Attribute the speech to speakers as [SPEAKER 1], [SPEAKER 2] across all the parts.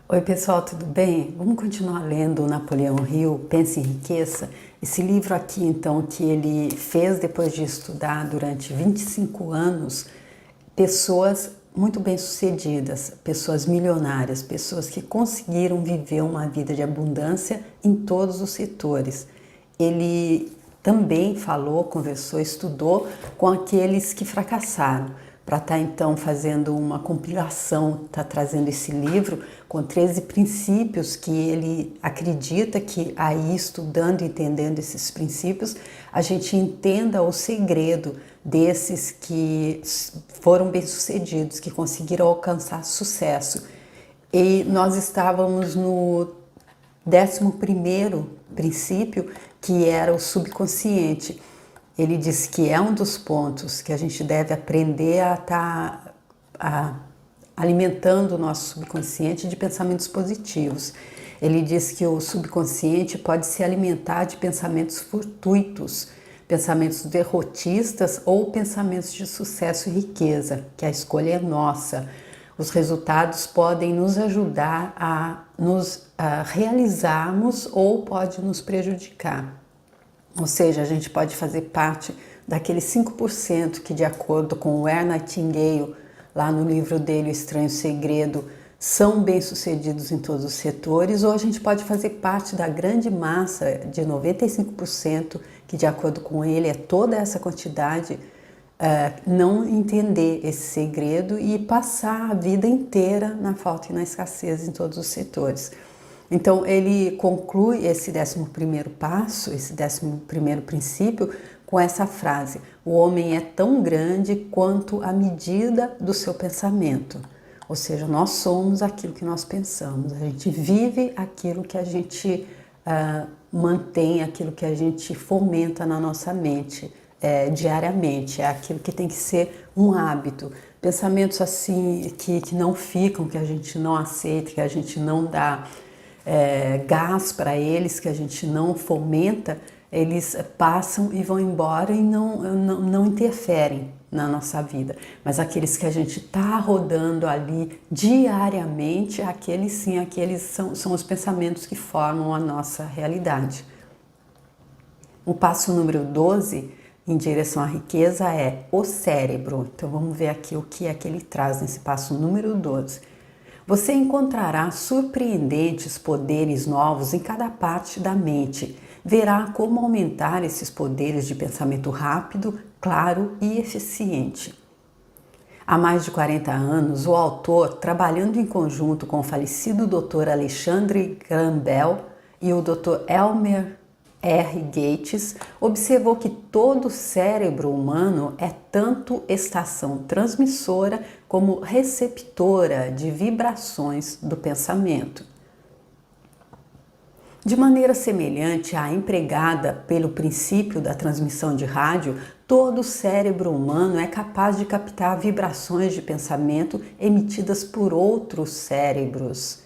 [SPEAKER 1] Oi pessoal, tudo bem? Vamos continuar lendo o Napoleão Hill, Pense e Enriqueça. Esse livro aqui então que ele fez depois de estudar durante 25 anos pessoas muito bem-sucedidas, pessoas milionárias, pessoas que conseguiram viver uma vida de abundância em todos os setores. Ele também falou, conversou, estudou com aqueles que fracassaram, para estar então fazendo uma compilação, está trazendo esse livro com 13 princípios que ele acredita que aí estudando e entendendo esses princípios, a gente entenda o segredo desses que foram bem-sucedidos, que conseguiram alcançar sucesso. E nós estávamos no 11º princípio, que era o subconsciente. Ele diz que é um dos pontos que a gente deve aprender a estar alimentando o nosso subconsciente de pensamentos positivos. Ele diz que o subconsciente pode se alimentar de pensamentos fortuitos, pensamentos derrotistas ou pensamentos de sucesso e riqueza, que a escolha é nossa. Os resultados podem nos ajudar a realizarmos ou pode nos prejudicar. Ou seja, a gente pode fazer parte daqueles 5% que, de acordo com o Earl Nightingale, lá no livro dele O Estranho Segredo, são bem-sucedidos em todos os setores, ou a gente pode fazer parte da grande massa de 95%, que de acordo com ele é toda essa quantidade, não entender esse segredo e passar a vida inteira na falta e na escassez em todos os setores. Então ele conclui esse 11º passo, esse 11º princípio, com essa frase: o homem é tão grande quanto a medida do seu pensamento. Ou seja, nós somos aquilo que nós pensamos, a gente vive aquilo que a gente mantém, aquilo que a gente fomenta na nossa mente diariamente, é aquilo que tem que ser um hábito. Pensamentos assim que não ficam, que a gente não aceita, que a gente não dá gás para eles, que a gente não fomenta, eles passam e vão embora e não interferem na nossa vida. Mas aqueles que a gente está rodando ali diariamente, aqueles sim, aqueles são os pensamentos que formam a nossa realidade. O passo número 12, em direção à riqueza, é o cérebro. Então vamos ver aqui o que é que ele traz nesse passo número 12. Você encontrará surpreendentes poderes novos em cada parte da mente. Verá como aumentar esses poderes de pensamento rápido, claro e eficiente. Há mais de 40 anos, o autor, trabalhando em conjunto com o falecido Dr. Alexandre Graham Bell e o Dr. Elmer R. Gates, observou que todo o cérebro humano é tanto estação transmissora como receptora de vibrações do pensamento. De maneira semelhante à empregada pelo princípio da transmissão de rádio, todo o cérebro humano é capaz de captar vibrações de pensamento emitidas por outros cérebros.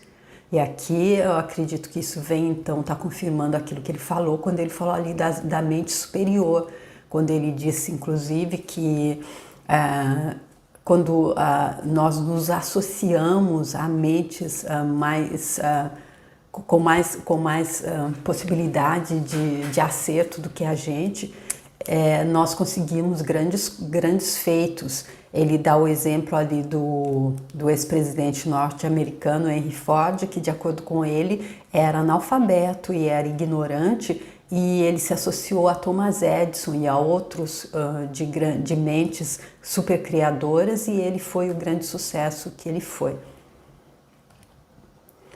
[SPEAKER 1] E aqui eu acredito que isso vem então, está confirmando aquilo que ele falou quando ele falou ali da mente superior, quando ele disse inclusive que quando nós nos associamos a mentes com mais possibilidade de acerto do que a gente, nós conseguimos grandes feitos. Ele dá o exemplo ali do ex-presidente norte-americano Henry Ford, que de acordo com ele era analfabeto e era ignorante, e ele se associou a Thomas Edison e a outros de mentes super criadoras, e ele foi o grande sucesso que ele foi.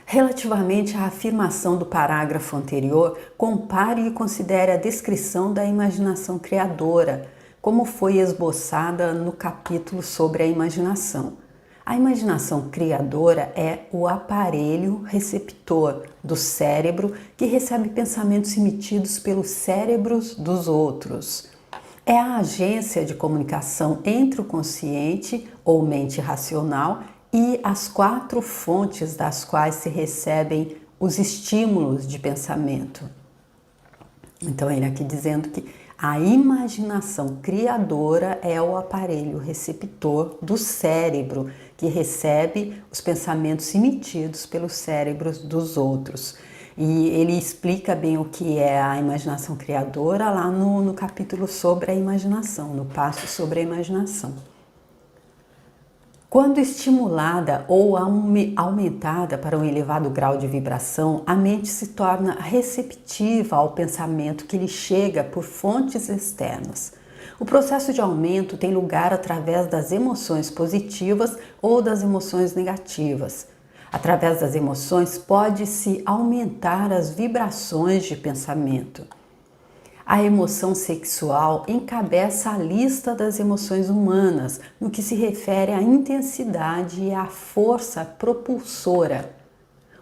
[SPEAKER 1] Relativamente à afirmação do parágrafo anterior, compare e considere a descrição da imaginação criadora, como foi esboçada no capítulo sobre a imaginação. A imaginação criadora é o aparelho receptor do cérebro que recebe pensamentos emitidos pelos cérebros dos outros. É a agência de comunicação entre o consciente ou mente racional e as 4 fontes das quais se recebem os estímulos de pensamento. Então ele aqui dizendo que a imaginação criadora é o aparelho receptor do cérebro que recebe os pensamentos emitidos pelos cérebros dos outros. E ele explica bem o que é a imaginação criadora lá no capítulo sobre a imaginação, no passo sobre a imaginação. Quando estimulada ou aumentada para um elevado grau de vibração, a mente se torna receptiva ao pensamento que lhe chega por fontes externas. O processo de aumento tem lugar através das emoções positivas ou das emoções negativas. Através das emoções, pode-se aumentar as vibrações de pensamento. A emoção sexual encabeça a lista das emoções humanas, no que se refere à intensidade e à força propulsora.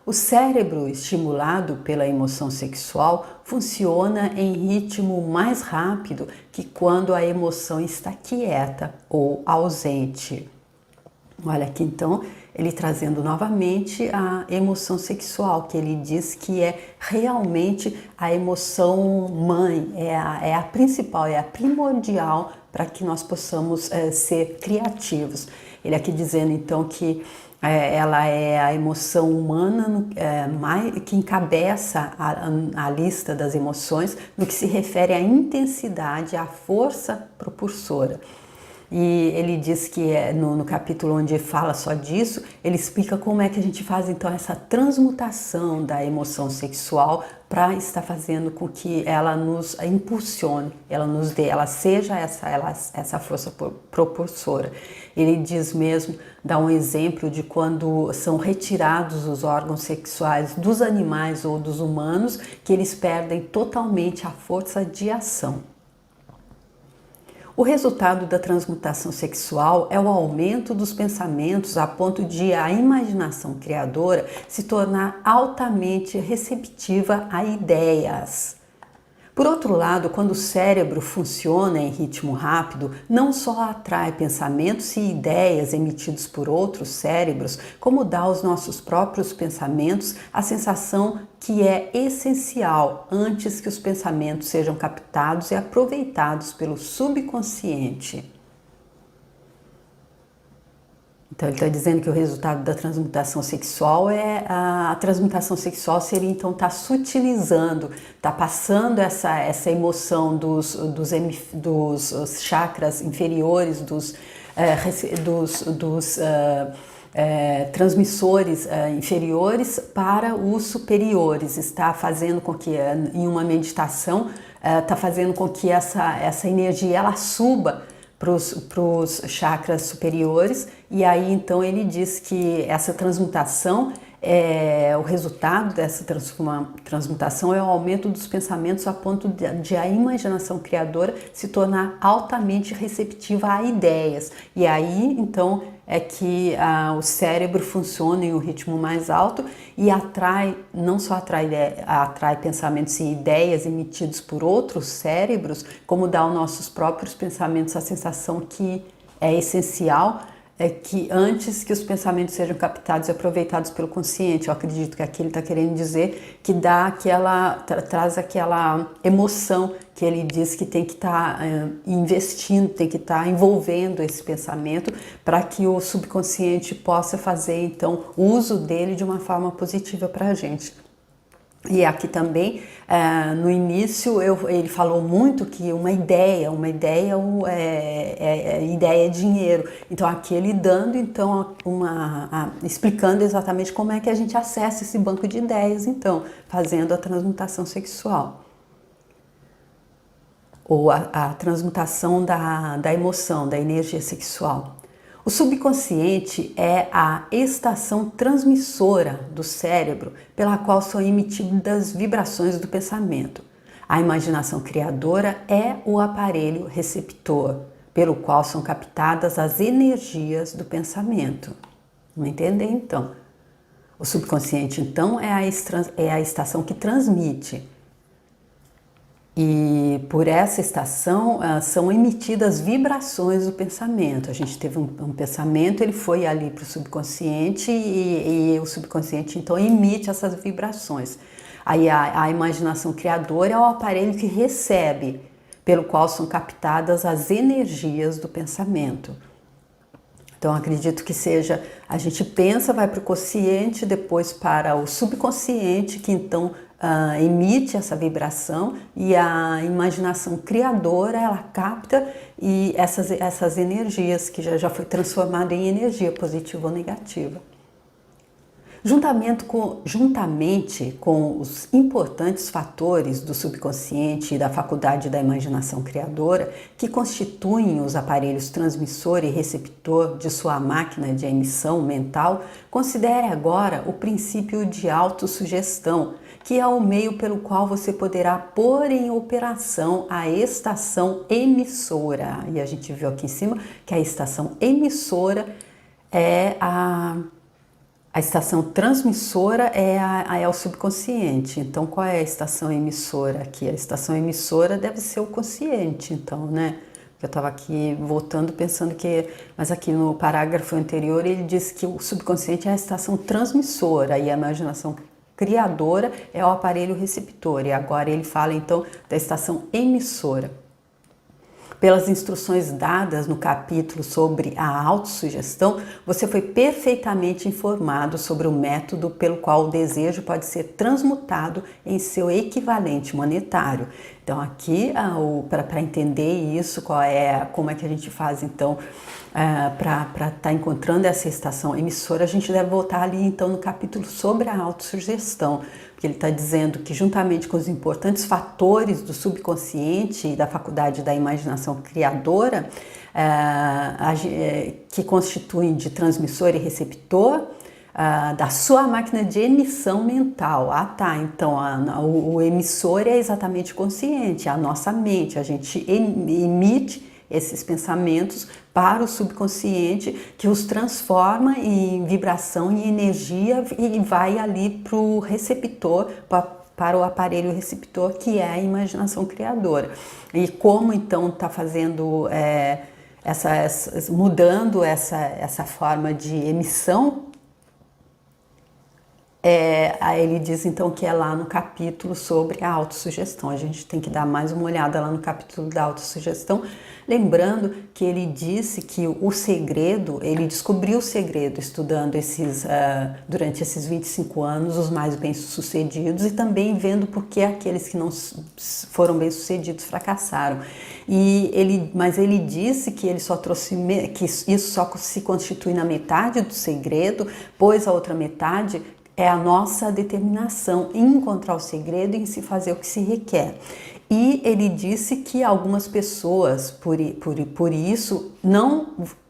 [SPEAKER 1] O cérebro estimulado pela emoção sexual funciona em ritmo mais rápido que quando a emoção está quieta ou ausente. Olha aqui então, ele trazendo novamente a emoção sexual, que ele diz que é realmente a emoção mãe, é a principal, é a primordial para que nós possamos ser criativos. Ele aqui dizendo então que ela é a emoção humana que encabeça a lista das emoções no que se refere à intensidade, à força propulsora. E ele diz que no capítulo onde ele fala só disso, ele explica como é que a gente faz então essa transmutação da emoção sexual para estar fazendo com que ela nos impulsione, ela seja essa força propulsora. Ele diz mesmo, dá um exemplo de quando são retirados os órgãos sexuais dos animais ou dos humanos, que eles perdem totalmente a força de ação. O resultado da transmutação sexual é o aumento dos pensamentos a ponto de a imaginação criadora se tornar altamente receptiva a ideias. Por outro lado, quando o cérebro funciona em ritmo rápido, não só atrai pensamentos e ideias emitidos por outros cérebros, como dá aos nossos próprios pensamentos a sensação que é essencial antes que os pensamentos sejam captados e aproveitados pelo subconsciente. Então ele está dizendo que o resultado da transmutação sexual a transmutação sexual seria então estar sutilizando, estar passando essa emoção dos chakras inferiores, dos transmissores inferiores para os superiores, está fazendo com que em uma meditação está fazendo com que essa energia ela suba para os chakras superiores, e aí então ele diz que essa transmutação, o resultado dessa transmutação é o aumento dos pensamentos a ponto de a imaginação criadora se tornar altamente receptiva a ideias, e aí então é que o cérebro funciona em um ritmo mais alto e não só atrai pensamentos e ideias emitidos por outros cérebros, como dá aos nossos próprios pensamentos a sensação que é essencial, que antes que os pensamentos sejam captados e aproveitados pelo consciente. Eu acredito que aqui ele está querendo dizer que traz aquela emoção que ele diz que tem que estar investindo, tem que estar envolvendo esse pensamento para que o subconsciente possa fazer então uso dele de uma forma positiva para a gente. E aqui também, no início, ele falou muito que uma ideia é dinheiro. Então aqui ele dando então explicando exatamente como é que a gente acessa esse banco de ideias, então, fazendo a transmutação sexual. Ou a transmutação da emoção, da energia sexual. O subconsciente é a estação transmissora do cérebro pela qual são emitidas vibrações do pensamento. A imaginação criadora é o aparelho receptor, pelo qual são captadas as energias do pensamento. Vamos entender então? O subconsciente então é a estação que transmite. E por essa estação são emitidas vibrações do pensamento. A gente teve um pensamento, ele foi ali para o subconsciente e o subconsciente então emite essas vibrações. Aí a imaginação criadora é o aparelho que recebe, pelo qual são captadas as energias do pensamento. Então acredito que seja, a gente pensa, vai para o consciente, depois para o subconsciente, que então emite essa vibração, e a imaginação criadora, ela capta e essas energias que já foi transformada em energia positiva ou negativa. Juntamente com os importantes fatores do subconsciente e da faculdade da imaginação criadora, que constituem os aparelhos transmissor e receptor de sua máquina de emissão mental, considere agora o princípio de autossugestão, que é o meio pelo qual você poderá pôr em operação a estação emissora. E a gente viu aqui em cima que a estação emissora é a estação transmissora é o subconsciente. Então, qual é a estação emissora aqui? A estação emissora deve ser o consciente, então, né? Eu estava aqui voltando pensando que... Mas aqui no parágrafo anterior ele diz que o subconsciente é a estação transmissora e a imaginação criadora é o aparelho receptor. E agora ele fala, então, da estação emissora. Pelas instruções dadas no capítulo sobre a autossugestão, você foi perfeitamente informado sobre o método pelo qual o desejo pode ser transmutado em seu equivalente monetário. Então aqui, para entender isso, como é que a gente faz então para estar encontrando essa estação emissora, a gente deve voltar ali então no capítulo sobre a autossugestão, porque ele está dizendo que juntamente com os importantes fatores do subconsciente e da faculdade da imaginação criadora, que constituem de transmissor e receptor, da sua máquina de emissão mental. Então o emissor é exatamente consciente, a nossa mente, a gente emite esses pensamentos para o subconsciente, que os transforma em vibração, em energia, e vai ali para o receptor, para o aparelho receptor, que é a imaginação criadora. E como então está fazendo, mudando essa forma de emissão, aí ele diz então que é lá no capítulo sobre a autossugestão. A gente tem que dar mais uma olhada lá no capítulo da autossugestão, lembrando que ele disse que o segredo, ele descobriu o segredo estudando durante esses 25 anos os mais bem-sucedidos e também vendo por que aqueles que não foram bem-sucedidos fracassaram. Mas ele disse que ele só trouxe, que isso só se constitui na metade do segredo, pois a outra metade é a nossa determinação em encontrar o segredo e em se fazer o que se requer. E ele disse que algumas pessoas, por isso, não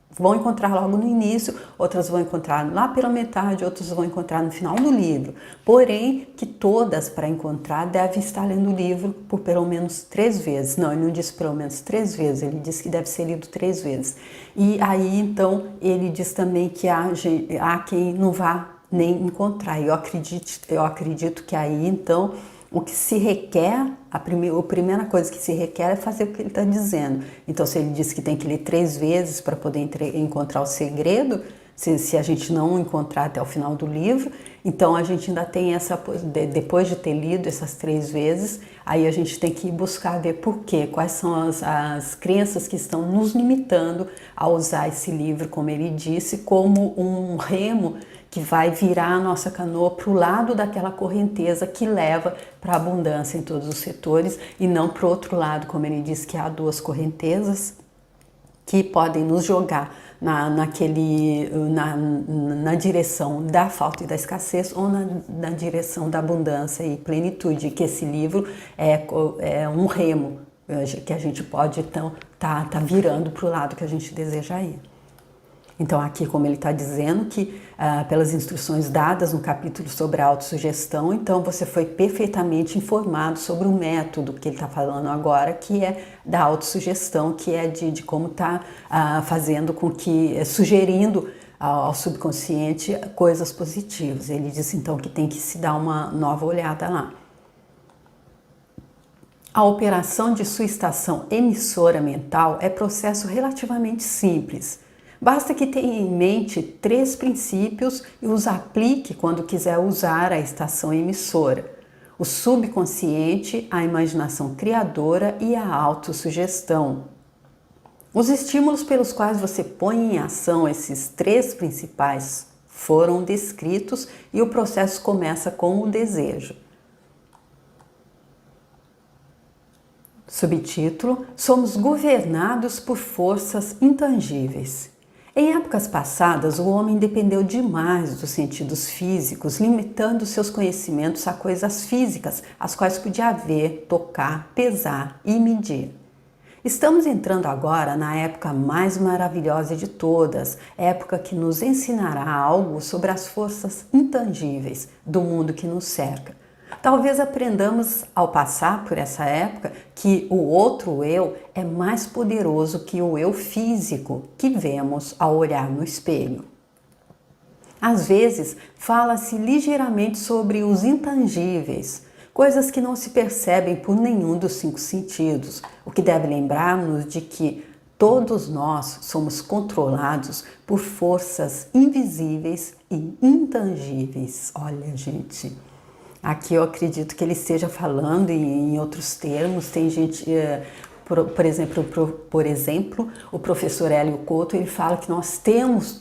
[SPEAKER 1] vão encontrar logo no início, outras vão encontrar lá pela metade, outras vão encontrar no final do livro. Porém, que todas, para encontrar, devem estar lendo o livro por pelo menos 3 vezes. Não, ele não disse pelo menos 3 vezes, ele disse que deve ser lido 3 vezes. E aí, então, ele diz também que há quem não vá nem encontrar. Eu acredito que aí, então, o que se requer, a primeira coisa que se requer é fazer o que ele está dizendo. Então, se ele diz que tem que ler 3 vezes para poder encontrar o segredo, se a gente não encontrar até o final do livro, então a gente ainda tem depois de ter lido essas 3 vezes, aí a gente tem que buscar ver por quê, quais são as crenças que estão nos limitando a usar esse livro, como ele disse, como um remo que vai virar a nossa canoa para o lado daquela correnteza que leva para a abundância em todos os setores e não para o outro lado, como ele diz que há 2 correntezas que podem nos jogar na direção da falta e da escassez ou na direção da abundância e plenitude, que esse livro é um remo que a gente pode então tá virando para o lado que a gente deseja ir. Então aqui, como ele está dizendo, que pelas instruções dadas no capítulo sobre a autossugestão, então você foi perfeitamente informado sobre o método que ele está falando agora, que é da autossugestão, que é de como está fazendo com que, sugerindo ao subconsciente coisas positivas. Ele disse então que tem que se dar uma nova olhada lá. A operação de sua estação emissora mental é processo relativamente simples. Basta que tenha em mente 3 princípios e os aplique quando quiser usar a estação emissora: o subconsciente, a imaginação criadora e a autossugestão. Os estímulos pelos quais você põe em ação esses três principais foram descritos e o processo começa com o desejo. Subtítulo: Somos governados por forças intangíveis. Em épocas passadas, o homem dependeu demais dos sentidos físicos, limitando seus conhecimentos a coisas físicas, as quais podia ver, tocar, pesar e medir. Estamos entrando agora na época mais maravilhosa de todas, época que nos ensinará algo sobre as forças intangíveis do mundo que nos cerca. Talvez aprendamos ao passar por essa época que o outro eu é mais poderoso que o eu físico que vemos ao olhar no espelho. Às vezes, fala-se ligeiramente sobre os intangíveis, coisas que não se percebem por nenhum dos cinco sentidos, o que deve lembrar-nos de que todos nós somos controlados por forças invisíveis e intangíveis. Olha, gente, aqui eu acredito que ele esteja falando em outros termos. Tem gente, por exemplo, o professor Hélio Couto, ele fala que nós temos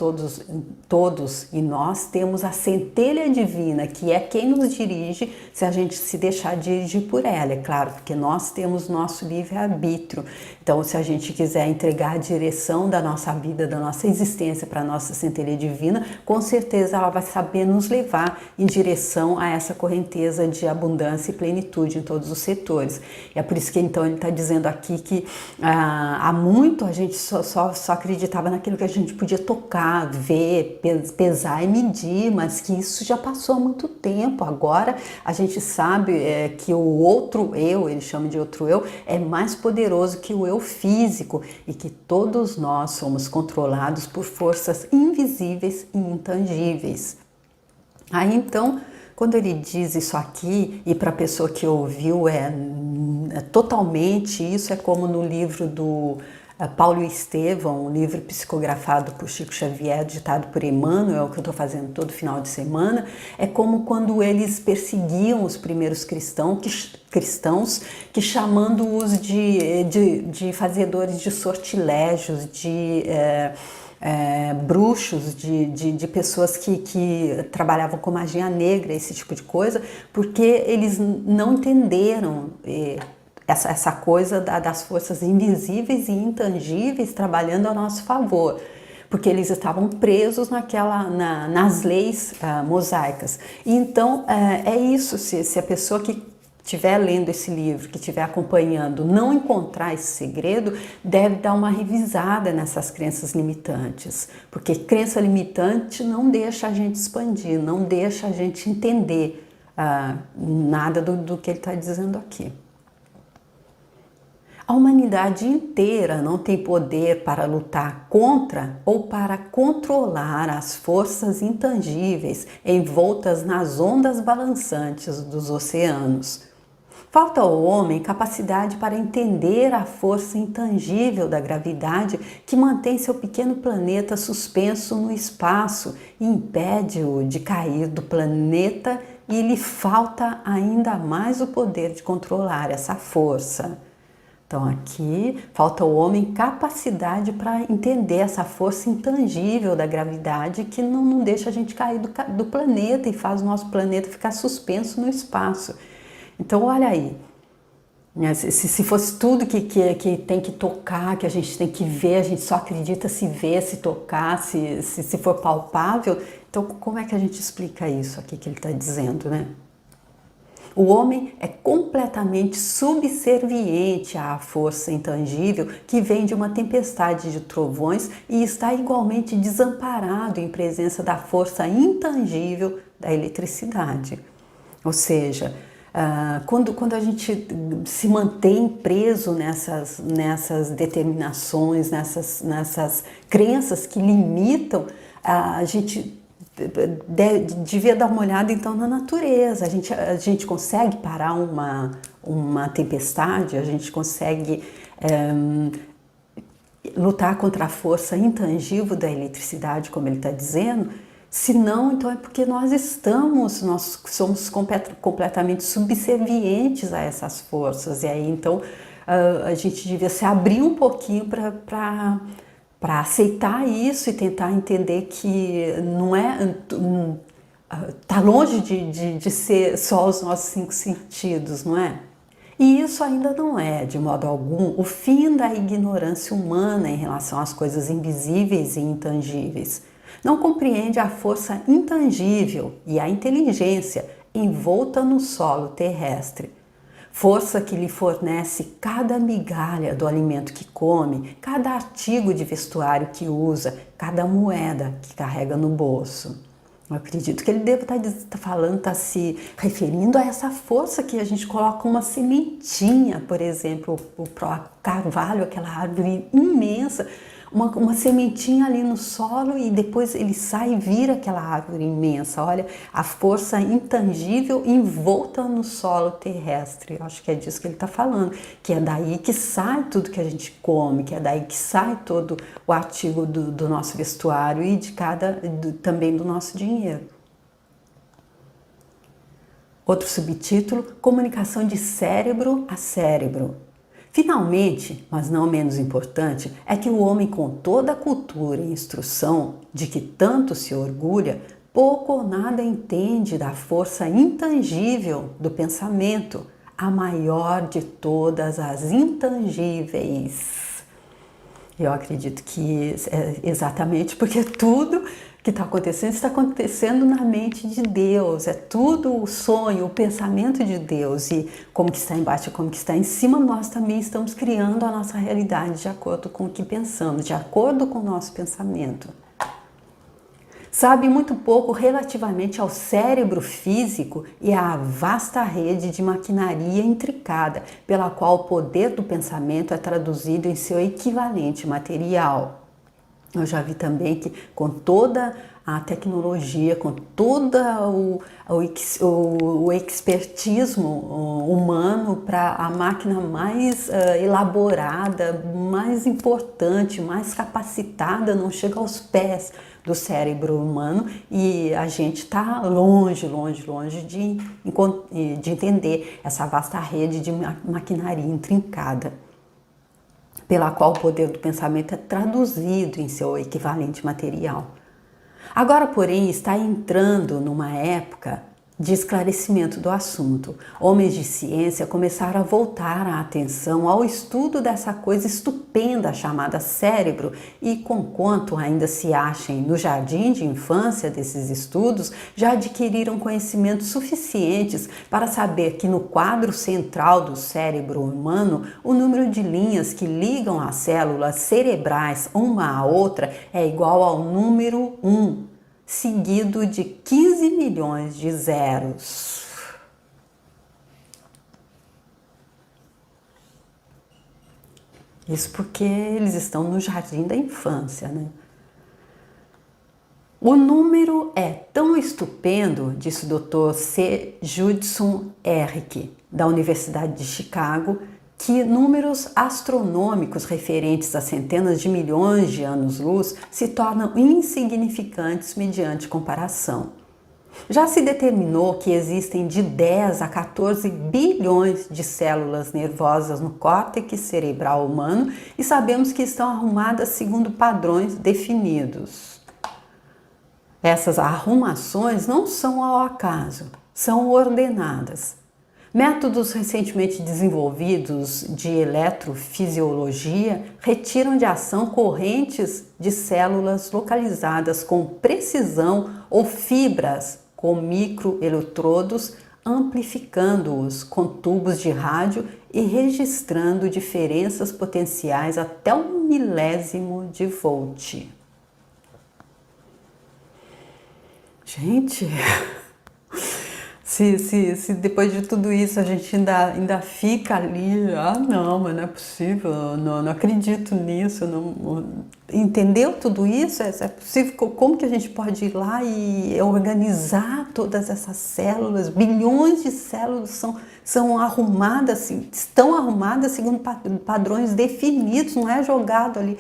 [SPEAKER 1] todos e nós temos a centelha divina, que é quem nos dirige se a gente se deixar dirigir por ela, é claro, porque nós temos nosso livre-arbítrio. Então, se a gente quiser entregar a direção da nossa vida, da nossa existência para a nossa centelha divina, com certeza ela vai saber nos levar em direção a essa correnteza de abundância e plenitude em todos os setores. E é por isso que então ele está dizendo aqui que há muito a gente só acreditava naquilo que a gente podia tocar, ver, pesar e medir, mas que isso já passou há muito tempo. Agora a gente sabe que o outro eu, ele chama de outro eu, é mais poderoso que o eu físico e que todos nós somos controlados por forças invisíveis e intangíveis. Aí então, quando ele diz isso aqui, e para a pessoa que ouviu totalmente isso, é como no livro do Paulo Estevão, um livro psicografado por Chico Xavier, ditado por Emmanuel, que eu estou fazendo todo final de semana, é como quando eles perseguiam os primeiros cristãos que chamando-os de fazedores de sortilégios, de bruxos, de pessoas que trabalhavam com magia negra, esse tipo de coisa, porque eles não entenderam essa coisa das forças invisíveis e intangíveis trabalhando a nosso favor, porque eles estavam presos nas leis mosaicas. E então é isso, se a pessoa que estiver lendo esse livro, que estiver acompanhando, não encontrar esse segredo, deve dar uma revisada nessas crenças limitantes, porque crença limitante não deixa a gente expandir, não deixa a gente entender nada do que ele está dizendo aqui. A humanidade inteira não tem poder para lutar contra ou para controlar as forças intangíveis envoltas nas ondas balançantes dos oceanos. Falta ao homem capacidade para entender a força intangível da gravidade que mantém seu pequeno planeta suspenso no espaço e impede-o de cair do planeta, e lhe falta ainda mais o poder de controlar essa força. Então aqui falta ao homem capacidade para entender essa força intangível da gravidade que não deixa a gente cair do planeta e faz o nosso planeta ficar suspenso no espaço. Então olha aí, se fosse tudo que tem que tocar, que a gente tem que ver, a gente só acredita se ver, se tocar, se for palpável, então como é que a gente explica isso aqui que ele está dizendo, né? O homem é completamente subserviente à força intangível que vem de uma tempestade de trovões e está igualmente desamparado em presença da força intangível da eletricidade. Ou seja, quando a gente se mantém preso nessas determinações, nessas crenças que limitam, a gente devia dar uma olhada então na natureza. A gente consegue parar uma tempestade, a gente consegue lutar contra a força intangível da eletricidade, como ele está dizendo. Se não, então é porque nós somos completamente subservientes a essas forças. E aí então a gente devia se abrir um pouquinho para aceitar isso e tentar entender que não é... Está longe de ser só os nossos 5 sentidos, não é? E isso ainda não é, de modo algum, o fim da ignorância humana em relação às coisas invisíveis e intangíveis. Não compreende a força intangível e a inteligência envolta no solo terrestre. Força que lhe fornece cada migalha do alimento que come, cada artigo de vestuário que usa, cada moeda que carrega no bolso. Eu acredito que ele deve estar falando, está se referindo a essa força que a gente coloca uma sementinha, por exemplo, o carvalho, aquela árvore imensa, uma sementinha ali no solo e depois ele sai e vira aquela árvore imensa. Olha, a força intangível envolta no solo terrestre. Eu acho que é disso que ele está falando, que é daí que sai tudo que a gente come, que é daí que sai todo o artigo do nosso vestuário e também do nosso dinheiro. Outro subtítulo, comunicação de cérebro a cérebro. Finalmente, mas não menos importante, é que o homem com toda a cultura e instrução de que tanto se orgulha, pouco ou nada entende da força intangível do pensamento, a maior de todas as intangíveis. Eu acredito que é exatamente porque tudo que está acontecendo na mente de Deus, é tudo o sonho, o pensamento de Deus, e como que está embaixo e como que está em cima, nós também estamos criando a nossa realidade de acordo com o que pensamos, de acordo com o nosso pensamento. Sabe muito pouco relativamente ao cérebro físico e à vasta rede de maquinaria intricada, pela qual o poder do pensamento é traduzido em seu equivalente material. Eu já vi também que com toda a tecnologia, com todo o expertismo humano para a máquina mais elaborada, mais importante, mais capacitada, não chega aos pés do cérebro humano e a gente está longe de entender essa vasta rede de maquinaria intrincada, pela qual o poder do pensamento é traduzido em seu equivalente material. Agora, porém, está entrando numa época de esclarecimento do assunto. Homens de ciência começaram a voltar a atenção ao estudo dessa coisa estupenda chamada cérebro e, conquanto ainda se achem no jardim de infância desses estudos, já adquiriram conhecimentos suficientes para saber que no quadro central do cérebro humano, o número de linhas que ligam as células cerebrais uma à outra é igual ao número 1. Seguido de 15 milhões de zeros. Isso porque eles estão no jardim da infância, né? O número é tão estupendo, disse o Dr. C. Judson Eric, da Universidade de Chicago, que números astronômicos referentes a centenas de milhões de anos-luz se tornam insignificantes mediante comparação. Já se determinou que existem de 10 a 14 bilhões de células nervosas no córtex cerebral humano e sabemos que estão arrumadas segundo padrões definidos. Essas arrumações não são ao acaso, são ordenadas. Métodos recentemente desenvolvidos de eletrofisiologia retiram de ação correntes de células localizadas com precisão ou fibras com microeletrodos, amplificando-os com tubos de rádio e registrando diferenças potenciais até 1 milésimo de volt. Gente... Se depois de tudo isso a gente ainda fica ali, não, mas não é possível, não acredito nisso, não, entendeu tudo isso? É possível? Como que a gente pode ir lá e organizar todas essas células? Bilhões de células são arrumadas, estão arrumadas segundo padrões definidos, não é jogado ali.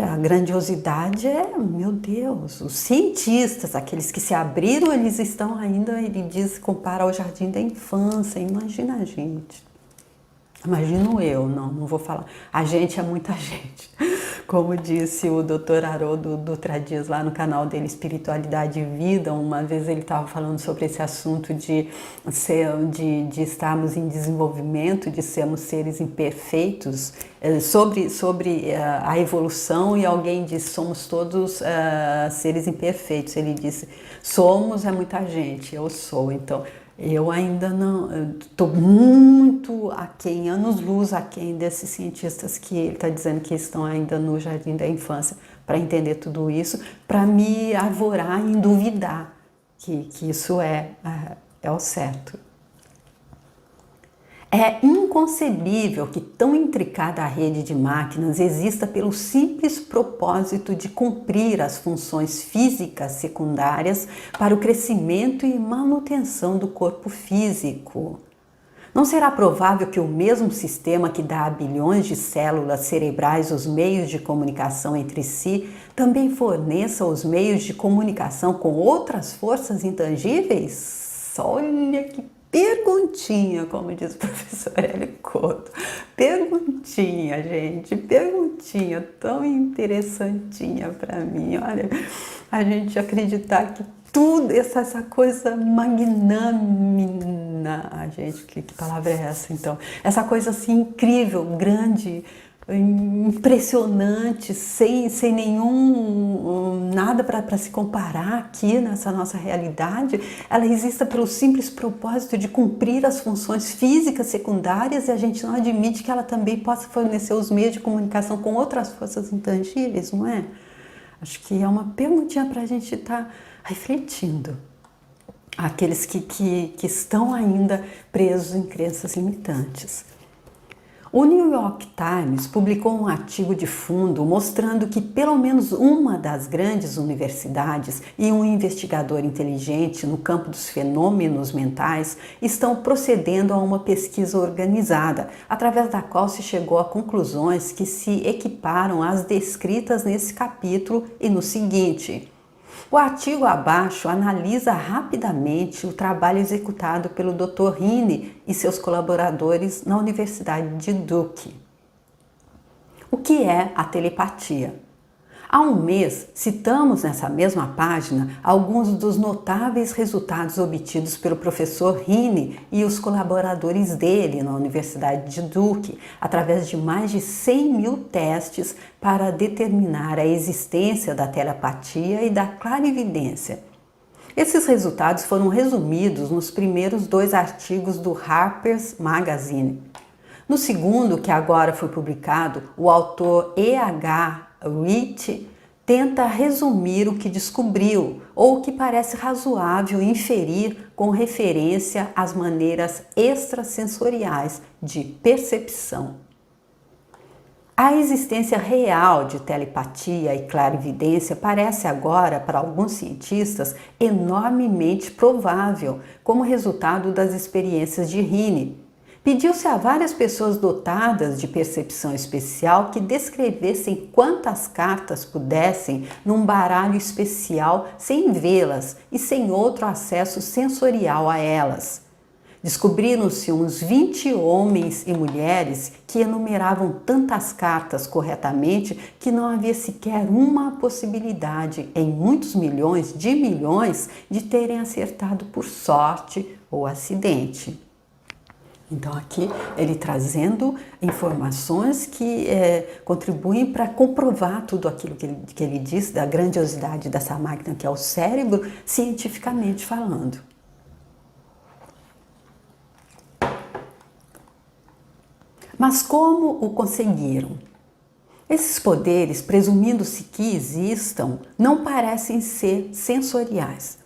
[SPEAKER 1] A grandiosidade é, meu Deus, os cientistas, aqueles que se abriram, eles estão ainda, ele diz, compara ao jardim da infância, imagina a gente. Imagino eu, não vou falar. A gente é muita gente. Como disse o Dr. Haroldo Dutra Dias lá no canal dele Espiritualidade e Vida, uma vez ele estava falando sobre esse assunto de estarmos em desenvolvimento, de sermos seres imperfeitos, sobre a evolução, e alguém disse, somos todos seres imperfeitos. Ele disse, somos é muita gente, eu sou, então... Eu ainda não, estou muito aquém, anos-luz aquém desses cientistas que ele está dizendo que estão ainda no jardim da infância para entender tudo isso, para me arvorar em duvidar que isso é o certo. É inconcebível que tão intricada rede de máquinas exista pelo simples propósito de cumprir as funções físicas secundárias para o crescimento e manutenção do corpo físico. Não será provável que o mesmo sistema que dá a bilhões de células cerebrais os meios de comunicação entre si também forneça os meios de comunicação com outras forças intangíveis? Olha que perguntinha, como diz o professor Hélio Couto. Perguntinha, gente, perguntinha tão interessantinha para mim. Olha, a gente acreditar que tudo, essa coisa magnânima, gente, que palavra é essa então? Essa coisa assim incrível, grande, impressionante, sem nenhum nada para se comparar aqui nessa nossa realidade, ela exista pelo simples propósito de cumprir as funções físicas secundárias, e a gente não admite que ela também possa fornecer os meios de comunicação com outras forças intangíveis, não é? Acho que é uma perguntinha para a gente estar refletindo. Aqueles que estão ainda presos em crenças limitantes. O New York Times publicou um artigo de fundo mostrando que pelo menos uma das grandes universidades e um investigador inteligente no campo dos fenômenos mentais estão procedendo a uma pesquisa organizada, através da qual se chegou a conclusões que se equiparam às descritas nesse capítulo e no seguinte. O artigo abaixo analisa rapidamente o trabalho executado pelo Dr. Heaney e seus colaboradores na Universidade de Duke. O que é a telepatia? Há um mês, citamos nessa mesma página alguns dos notáveis resultados obtidos pelo professor Heaney e os colaboradores dele na Universidade de Duke, através de mais de 100 mil testes para determinar a existência da telepatia e da clarividência. Esses resultados foram resumidos nos primeiros 2 artigos do Harper's Magazine. No segundo, que agora foi publicado, o autor E.H. Rich tenta resumir o que descobriu, ou o que parece razoável inferir com referência às maneiras extrasensoriais de percepção. A existência real de telepatia e clarividência parece agora, para alguns cientistas, enormemente provável, como resultado das experiências de Heaney. Pediu-se a várias pessoas dotadas de percepção especial que descrevessem quantas cartas pudessem num baralho especial sem vê-las e sem outro acesso sensorial a elas. Descobriram-se uns 20 homens e mulheres que enumeravam tantas cartas corretamente que não havia sequer uma possibilidade em muitos milhões de terem acertado por sorte ou acidente. Então aqui ele trazendo informações que contribuem para comprovar tudo aquilo que ele diz da grandiosidade dessa máquina que é o cérebro, cientificamente falando. Mas como o conseguiram? Esses poderes, presumindo-se que existam, não parecem ser sensoriais.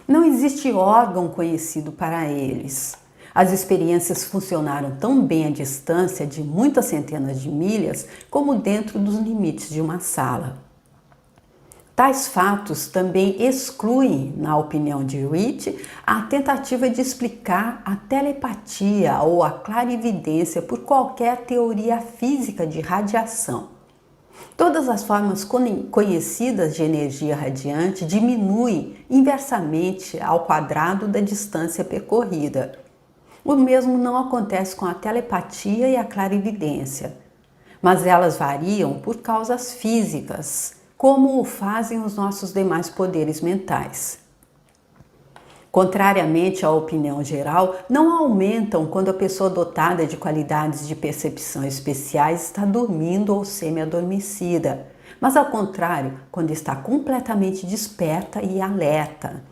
[SPEAKER 1] Não existe órgão conhecido para eles. As experiências funcionaram tão bem à distância de muitas centenas de milhas como dentro dos limites de uma sala. Tais fatos também excluem, na opinião de Rich, a tentativa de explicar a telepatia ou a clarividência por qualquer teoria física de radiação. Todas as formas conhecidas de energia radiante diminuem inversamente ao quadrado da distância percorrida. O mesmo não acontece com a telepatia e a clarividência, mas elas variam por causas físicas, como o fazem os nossos demais poderes mentais. Contrariamente à opinião geral, não aumentam quando a pessoa dotada de qualidades de percepção especiais está dormindo ou semi-adormecida, mas ao contrário, quando está completamente desperta e alerta.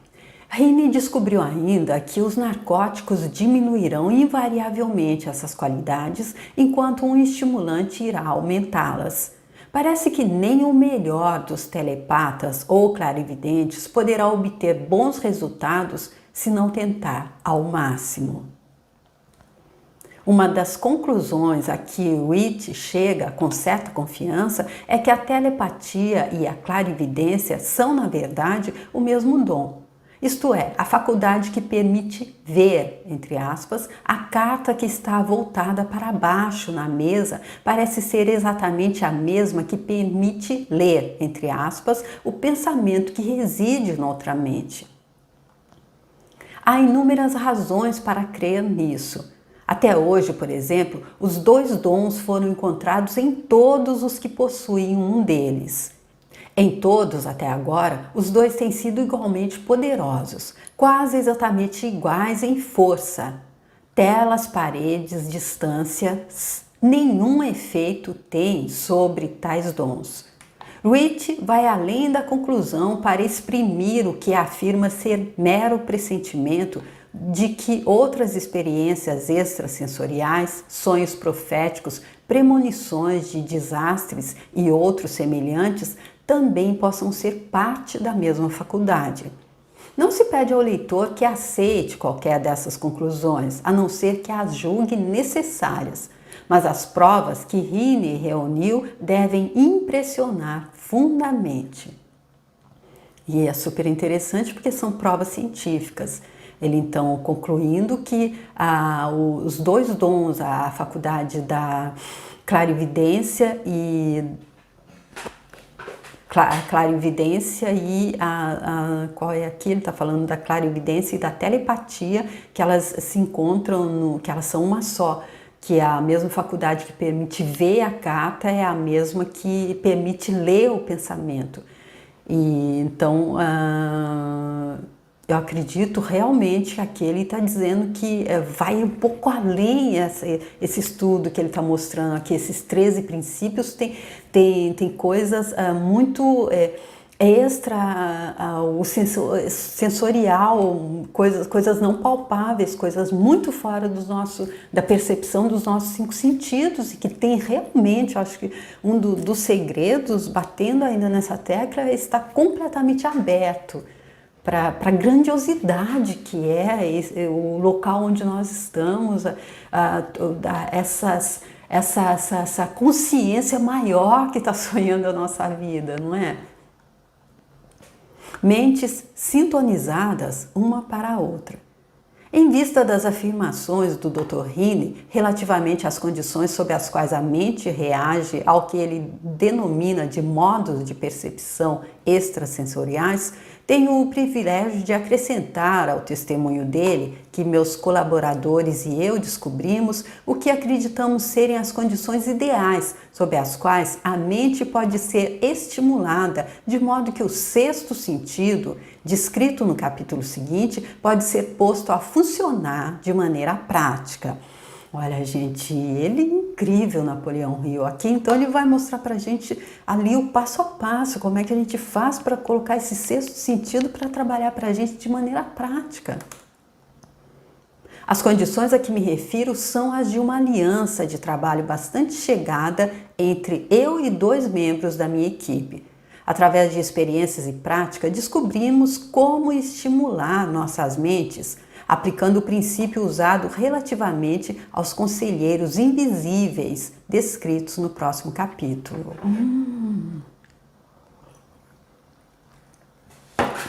[SPEAKER 1] Heine descobriu ainda que os narcóticos diminuirão invariavelmente essas qualidades, enquanto um estimulante irá aumentá-las. Parece que nem o melhor dos telepatas ou clarividentes poderá obter bons resultados se não tentar ao máximo. Uma das conclusões a que Witt chega com certa confiança é que a telepatia e a clarividência são, na verdade, o mesmo dom. Isto é, a faculdade que permite ver, entre aspas, a carta que está voltada para baixo na mesa parece ser exatamente a mesma que permite ler, entre aspas, o pensamento que reside noutra mente. Há inúmeras razões para crer nisso. Até hoje, por exemplo, os dois dons foram encontrados em todos os que possuem um deles. Em todos, até agora, os dois têm sido igualmente poderosos, quase exatamente iguais em força. Telas, paredes, distâncias, nenhum efeito tem sobre tais dons. Witt vai além da conclusão para exprimir o que afirma ser mero pressentimento de que outras experiências extrasensoriais, sonhos proféticos, premonições de desastres e outros semelhantes também possam ser parte da mesma faculdade. Não se pede ao leitor que aceite qualquer dessas conclusões, a não ser que as julgue necessárias, mas as provas que Heine reuniu devem impressionar fundamente. E é super interessante porque são provas científicas. Ele então concluindo que os dois dons, a faculdade da clarividência e qual é aqui? Ele está falando da clarividência e da telepatia, que elas se encontram, que elas são uma só, que é a mesma faculdade que permite ver a carta é a mesma que permite ler o pensamento. E então eu acredito realmente que aqui ele está dizendo que vai um pouco além esse estudo que ele está mostrando aqui, esses 13 princípios tem coisas muito extra, o sensorial, coisas não palpáveis, coisas muito fora da percepção dos nossos 5 sentidos e que tem realmente, acho que um dos segredos, batendo ainda nessa tecla, está completamente aberto para a grandiosidade que é o local onde nós estamos, essa consciência maior que está sonhando a nossa vida, não é? Mentes sintonizadas uma para a outra. Em vista das afirmações do Dr. Heine relativamente às condições sob as quais a mente reage ao que ele denomina de modos de percepção extrasensoriais, tenho o privilégio de acrescentar ao testemunho dele que meus colaboradores e eu descobrimos o que acreditamos serem as condições ideais sob as quais a mente pode ser estimulada, de modo que o sexto sentido, descrito no capítulo seguinte, pode ser posto a funcionar de maneira prática. Olha, gente, ele é incrível, Napoleão Hill. Aqui, então, ele vai mostrar pra gente ali o passo a passo, como é que a gente faz para colocar esse sexto sentido para trabalhar pra gente de maneira prática. As condições a que me refiro são as de uma aliança de trabalho bastante chegada entre eu e 2 membros da minha equipe. Através de experiências e prática, descobrimos como estimular nossas mentes, aplicando o princípio usado relativamente aos conselheiros invisíveis, descritos no próximo capítulo.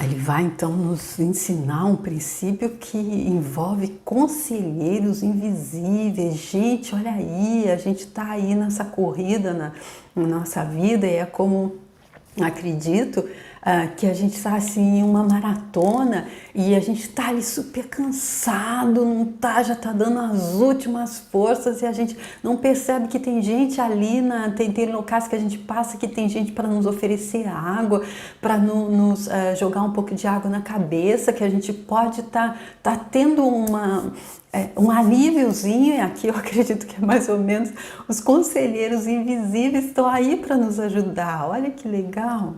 [SPEAKER 1] Ele vai então nos ensinar um princípio que envolve conselheiros invisíveis. Gente, olha aí, a gente está aí nessa corrida na nossa vida e é como acredito que a gente está assim em uma maratona e a gente está ali super cansado, não tá, já está dando as últimas forças e a gente não percebe que tem gente ali, tem locais que a gente passa que tem gente para nos oferecer água, para nos jogar um pouco de água na cabeça, que a gente pode tá tendo um alíviozinho, e aqui eu acredito que é mais ou menos os conselheiros invisíveis estão aí para nos ajudar. Olha que legal!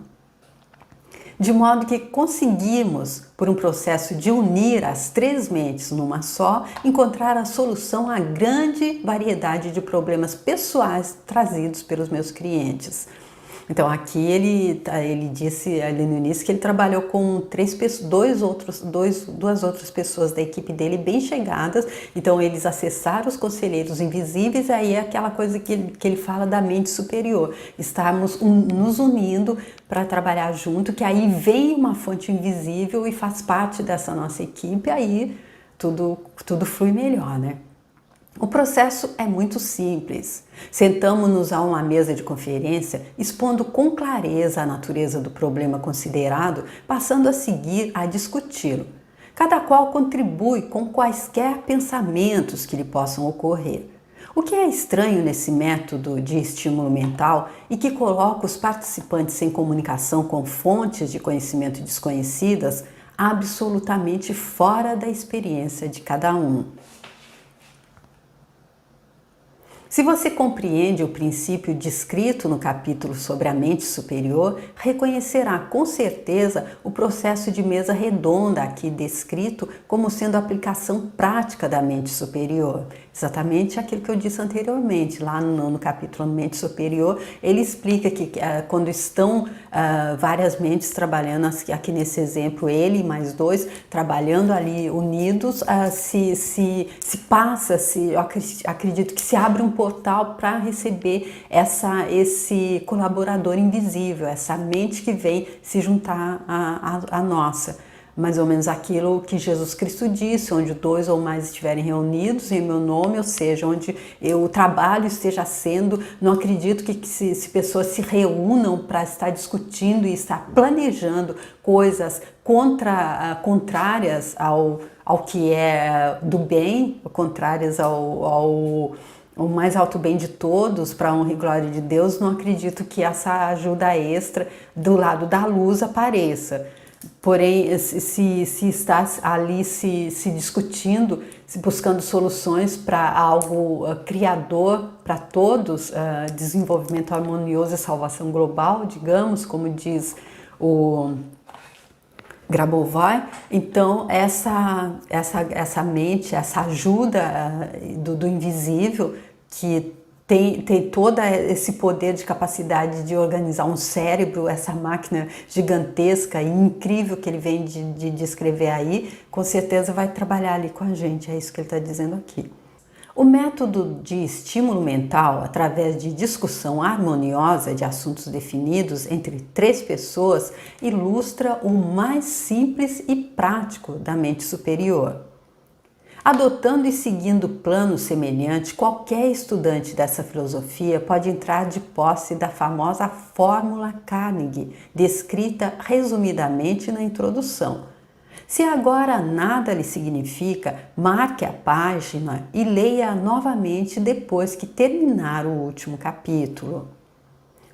[SPEAKER 1] De modo que conseguimos, por um processo de unir as três mentes numa só, encontrar a solução à grande variedade de problemas pessoais trazidos pelos meus clientes. Então aqui ele disse ali no início que ele trabalhou com duas outras pessoas da equipe dele bem chegadas, então eles acessaram os conselheiros invisíveis, aí é aquela coisa que ele fala da mente superior, estamos nos unindo para trabalhar junto, que aí vem uma fonte invisível e faz parte dessa nossa equipe, aí tudo flui melhor, né? O processo é muito simples. Sentamos-nos a uma mesa de conferência, expondo com clareza a natureza do problema considerado, passando a seguir a discuti-lo. Cada qual contribui com quaisquer pensamentos que lhe possam ocorrer. O que é estranho nesse método de estímulo mental e que coloca os participantes em comunicação com fontes de conhecimento desconhecidas, absolutamente fora da experiência de cada um. Se você compreende o princípio descrito no capítulo sobre a mente superior, reconhecerá com certeza o processo de mesa redonda aqui descrito como sendo a aplicação prática da mente superior. Exatamente aquilo que eu disse anteriormente, lá no capítulo Mente Superior, ele explica que quando estão várias mentes trabalhando, aqui nesse exemplo, ele e mais dois, trabalhando ali unidos, eu acredito que se abre um portal para receber esse colaborador invisível, essa mente que vem se juntar à nossa. Mais ou menos aquilo que Jesus Cristo disse, onde dois ou mais estiverem reunidos em meu nome, ou seja, onde o trabalho esteja sendo, não acredito que se pessoas se reúnam para estar discutindo e estar planejando coisas contrárias ao que é do bem, contrárias ao mais alto bem de todos, para a honra e glória de Deus, não acredito que essa ajuda extra do lado da luz apareça. Porém, se está ali se discutindo, se buscando soluções para algo criador para todos, desenvolvimento harmonioso e salvação global, digamos, como diz o Grabovoi, então essa mente, essa ajuda do invisível, que tem todo esse poder de capacidade de organizar um cérebro, essa máquina gigantesca e incrível que ele vem de descrever aí, com certeza vai trabalhar ali com a gente, é isso que ele está dizendo aqui. O método de estímulo mental, através de discussão harmoniosa de assuntos definidos entre três pessoas, ilustra o mais simples e prático da mente superior. Adotando e seguindo plano semelhante, qualquer estudante dessa filosofia pode entrar de posse da famosa fórmula Carnegie, descrita resumidamente na introdução. Se agora nada lhe significa, marque a página e leia novamente depois que terminar o último capítulo.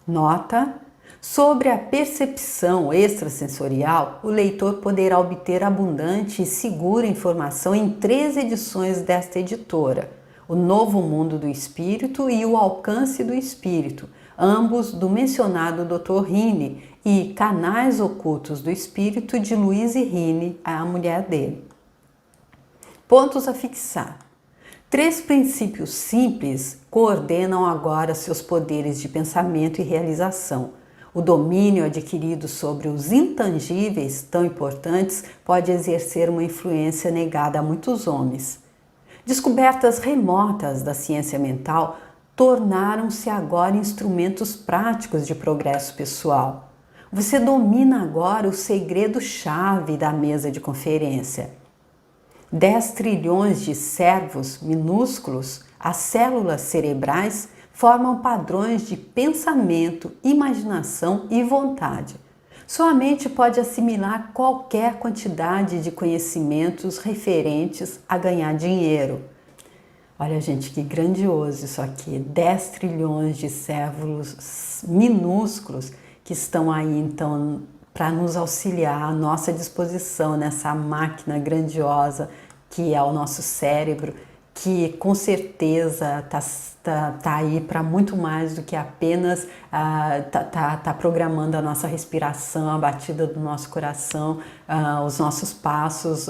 [SPEAKER 1] Nota: sobre a percepção extrasensorial, o leitor poderá obter abundante e segura informação em 3 edições desta editora: O Novo Mundo do Espírito e O Alcance do Espírito, ambos do mencionado Dr. Rini, e Canais Ocultos do Espírito, de Louise Rini, a mulher dele. Pontos a fixar. 3 princípios simples coordenam agora seus poderes de pensamento e realização. O domínio adquirido sobre os intangíveis, tão importantes, pode exercer uma influência negada a muitos homens. Descobertas remotas da ciência mental tornaram-se agora instrumentos práticos de progresso pessoal. Você domina agora o segredo-chave da mesa de conferência. 10 trilhões de servos minúsculos, as células cerebrais, formam padrões de pensamento, imaginação e vontade. Sua mente pode assimilar qualquer quantidade de conhecimentos referentes a ganhar dinheiro. Olha, gente, que grandioso isso aqui. 10 trilhões de células minúsculos que estão aí, então, para nos auxiliar à nossa disposição nessa máquina grandiosa que é o nosso cérebro, que com certeza tá aí para muito mais do que apenas tá programando a nossa respiração, a batida do nosso coração, os nossos passos,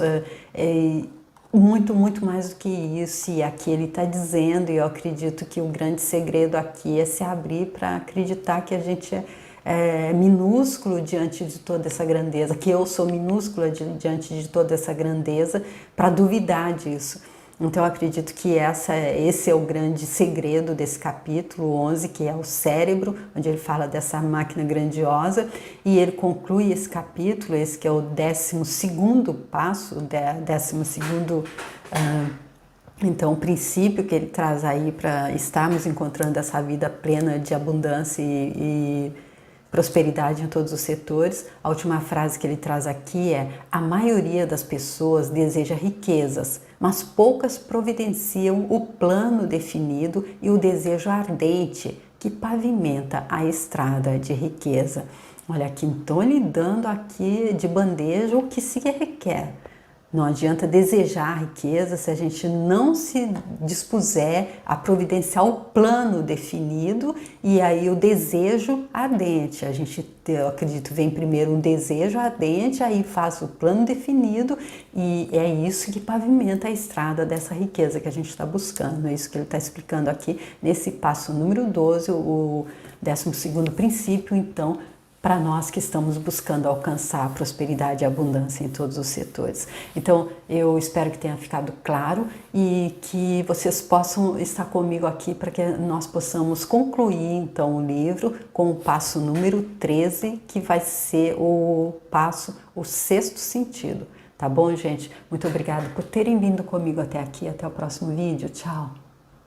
[SPEAKER 1] muito mais do que isso. E aqui ele está dizendo, e eu acredito que o grande segredo aqui é se abrir para acreditar que a gente é minúsculo diante de toda essa grandeza, que eu sou minúscula diante de toda essa grandeza, para duvidar disso. Então eu acredito que esse é o grande segredo desse capítulo 11, que é o cérebro, onde ele fala dessa máquina grandiosa, e ele conclui esse capítulo, esse que é o 12º passo, o 12º então, o princípio que ele traz aí para estarmos encontrando essa vida plena de abundância e prosperidade em todos os setores. A última frase que ele traz aqui é: a maioria das pessoas deseja riquezas, mas poucas providenciam o plano definido e o desejo ardente que pavimenta a estrada de riqueza. Olha aqui, então ele dando aqui de bandeja o que se requer. Não adianta desejar riqueza se a gente não se dispuser a providenciar o plano definido e aí o desejo ardente. Eu acredito, vem primeiro um desejo ardente, aí faz o plano definido e é isso que pavimenta a estrada dessa riqueza que a gente está buscando. É isso que ele está explicando aqui nesse passo número 12, o 12º princípio, então, para nós que estamos buscando alcançar a prosperidade e a abundância em todos os setores. Então, eu espero que tenha ficado claro e que vocês possam estar comigo aqui para que nós possamos concluir, então, o livro com o passo número 13, que vai ser o 6º sentido. Tá bom, gente? Muito obrigada por terem vindo comigo até aqui. Até o próximo vídeo. Tchau!